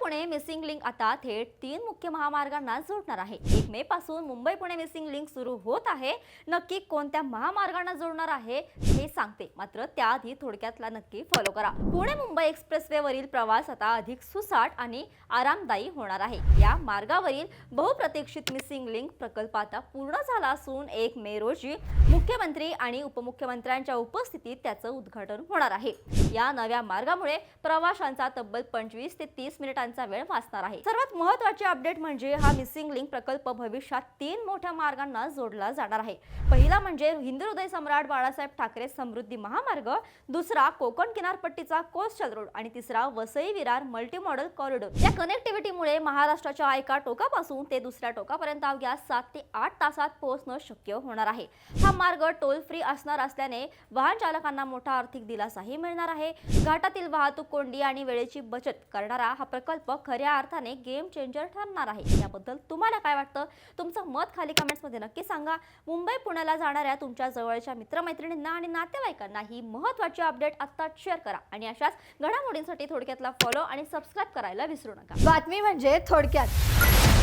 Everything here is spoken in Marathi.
पुणे मिसिंग लिंक आता थेट 3 मुख्य महामार्गांना जोडणार आहे। 1 मे पासून मुंबई पुणे मिसिंग लिंक सुरू होत आहे। नक्की कोणत्या महामार्गांना जोडणार आहे हे सांगते, मात्र त्याआधी थोडक्यातला नक्की फॉलो करा। पुणे मुंबई एक्सप्रेसवे वरील प्रवास आता अधिक सुसाट आणि आरामदायी होणार आहे। या मार्गावरील बहुप्रतीक्षित मिसिंग लिंक प्रकल्प आता पूर्ण झाला असून 1 मे रोजी मुख्यमंत्री आणि उपमुख्यमंत्र्यांच्या उपस्थितीत त्याचं उद्घाटन होणार आहे। या नव्या मार्गामुळे प्रवाशांचा तब्बल 25 ते 30 मिनिटांचा वेळ वाचणार आहे। सर्वात महत्त्वाचे अपडेट म्हणजे हा मिसिंग लिंक प्रकल्प भविष्यात 3 मोठ्या मार्गांना जोडला जाणार आहे। पहिला म्हणजे हिंदू हृदय सम्राट बाळासाहेब ठाकरे समृद्धी महामार्ग, दुसरा कोकण किनारपट्टीचा कोस्टल रोड आणि तिसरा Vasai Virar multi model corridor. या कनेक्टिव्हिटीमुळे महाराष्ट्राच्या एका टोकापासून ते दुसऱ्या टोकापर्यंत अवघ्या 7 ते 8 तासात पोहोचणं शक्य होणार आहे। हा मार्ग टोल फ्री असणार असल्याने वाहन चालकांना मोठा आर्थिक दिलासाही मिळणार आहे। घाटातील वाहतूक कोंडी आणि वेळेची बचत करणारा हा प्रकल्प खऱ्या अर्थाने गेम चेंजर ठरणार आहे। याबद्दल तुम्हाला काय वाटतं? तुमचं मत खाली कमेंट्समध्ये नक्की सांगा। मुंबई पुण्याला जाणाऱ्या तुमच्या जवळच्या मित्रमैत्रिणींना आणि नातेवाईकांना ही महत्त्वाची अपडेट आत्ता शेअर करा आणि अशाच घडामोडींसाठी थोडक्यातला फॉलो आणि सबस्क्राइब करायला विसरू नका। बातमी म्हणजे थोडक्यात।